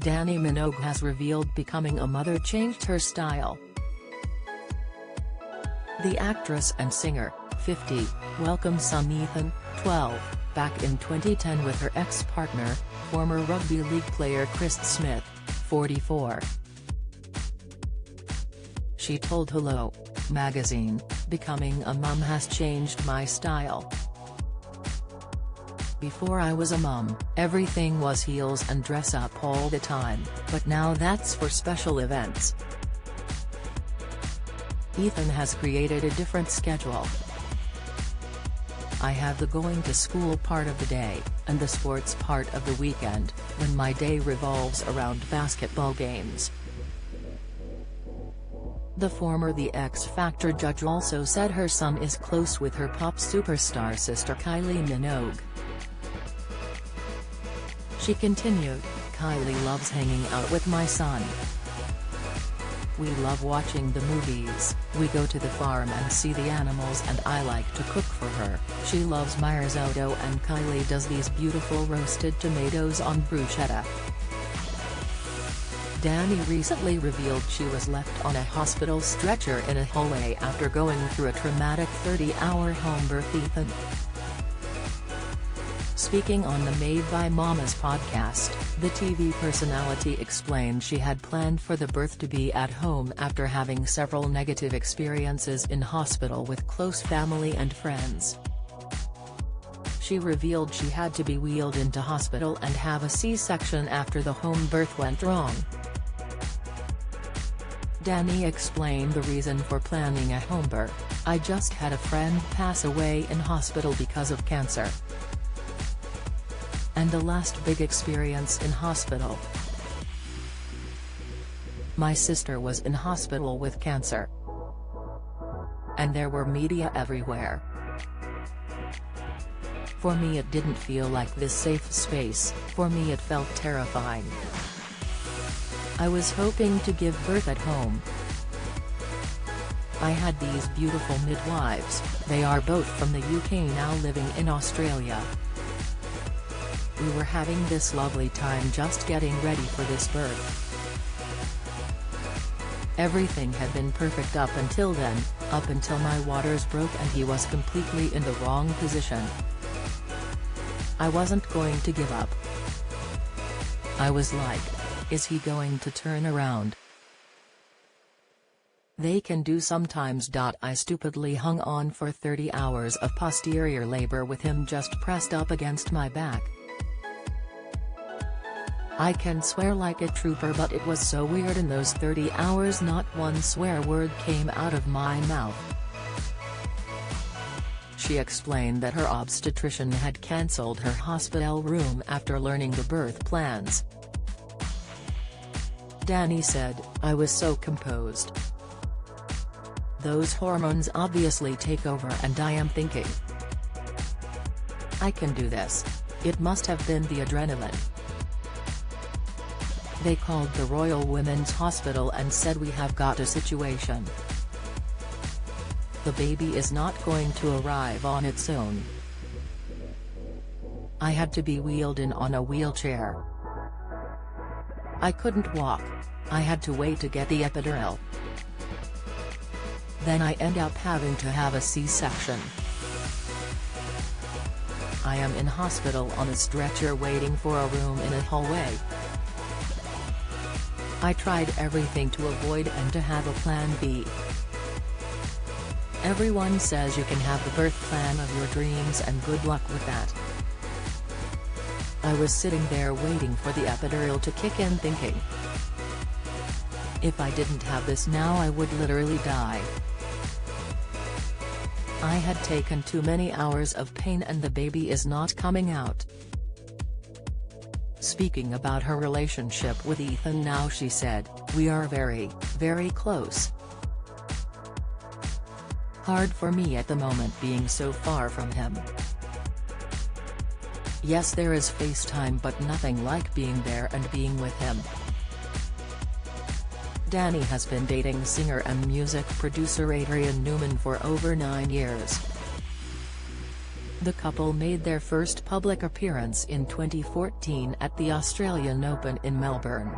Dannii Minogue has revealed becoming a mother changed her style. The actress and singer, 50, welcomed son Ethan, 12, back in 2010 with her ex-partner, former rugby league player Chris Smith, 44. She told Hello! Magazine, "Becoming a mum has changed my style. Before I was a mum, everything was heels and dress up all the time, but now that's for special events." Ethan has created a different schedule. "I have the going to school part of the day, and the sports part of the weekend, when my day revolves around basketball games." The former The X Factor judge also said her son is close with her pop superstar sister Kylie Minogue. She continued, "Kylie loves hanging out with my son. We love watching the movies, we go to the farm and see the animals, and I like to cook for her. She loves my risotto, and Kylie does these beautiful roasted tomatoes on bruschetta." Dannii recently revealed she was left on a hospital stretcher in a hallway after going through a traumatic 30-hour home birth. Ethan, speaking on the Made by Mamas podcast, the TV personality explained she had planned for the birth to be at home after having several negative experiences in hospital with close family and friends. She revealed she had to be wheeled into hospital and have a C-section after the home birth went wrong. Dannii explained the reason for planning a home birth: "I just had a friend pass away in hospital because of cancer. And the last big experience in hospital. My sister was in hospital with cancer. And there were media everywhere. For me it didn't feel like this safe space, for me it felt terrifying. I was hoping to give birth at home. I had these beautiful midwives, they are both from the UK now living in Australia. We were having this lovely time just getting ready for this birth. Everything had been perfect up until then, up until my waters broke and he was completely in the wrong position. I wasn't going to give up. I was like, is he going to turn around? They can do sometimes. I stupidly hung on for 30 hours of posterior labor with him just pressed up against my back. I can swear like a trooper, but it was so weird in those 30 hours not one swear word came out of my mouth." She explained that her obstetrician had cancelled her hospital room after learning the birth plans. Dannii said, "I was so composed. Those hormones obviously take over and I am thinking, I can do this. It must have been the adrenaline. They called the Royal Women's Hospital and said we have got a situation. The baby is not going to arrive on its own. I had to be wheeled in on a wheelchair. I couldn't walk. I had to wait to get the epidural. Then I end up having to have a C-section. I am in hospital on a stretcher waiting for a room in a hallway. I tried everything to avoid and to have a plan B. Everyone says you can have the birth plan of your dreams and good luck with that. I was sitting there waiting for the epidural to kick in thinking, if I didn't have this now I would literally die. I had taken too many hours of pain and the baby is not coming out." Speaking about her relationship with Ethan now, she said, "We are very, very close. Hard for me at the moment being so far from him. Yes, there is FaceTime, but nothing like being there and being with him." Dannii has been dating singer and music producer Adrian Newman for over 9 years. The couple made their first public appearance in 2014 at the Australian Open in Melbourne.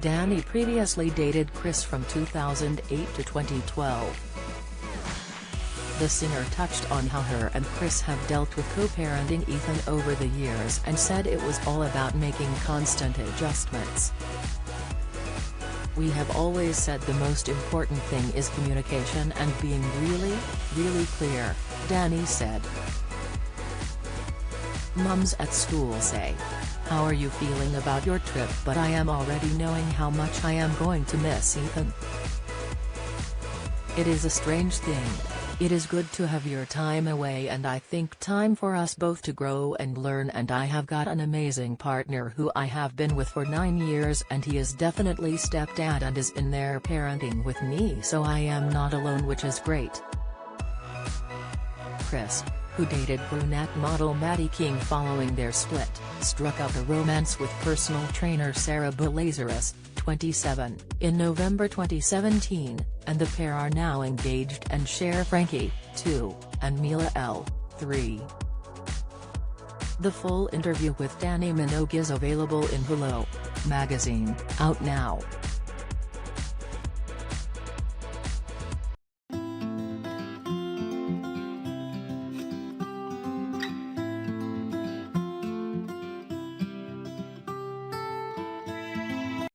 Dannii previously dated Chris from 2008 to 2012. The singer touched on how her and Chris have dealt with co-parenting Ethan over the years and said it was all about making constant adjustments. "We have always said the most important thing is communication and being really, really clear," Dannii said. "Mums at school say, 'How are you feeling about your trip?' but I am already knowing how much I am going to miss Ethan. It is a strange thing. It is good to have your time away and I think time for us both to grow and learn, and I have got an amazing partner who I have been with for 9 years and he is definitely stepdad and is in there parenting with me, so I am not alone, which is great." Chris, who dated brunette model Maddie King following their split, struck up a romance with personal trainer Sarah Lazarus, 27, in November 2017, and the pair are now engaged and share Frankie, 2, and Mila L, 3. The full interview with Dannii Minogue is available in Hello magazine, out now.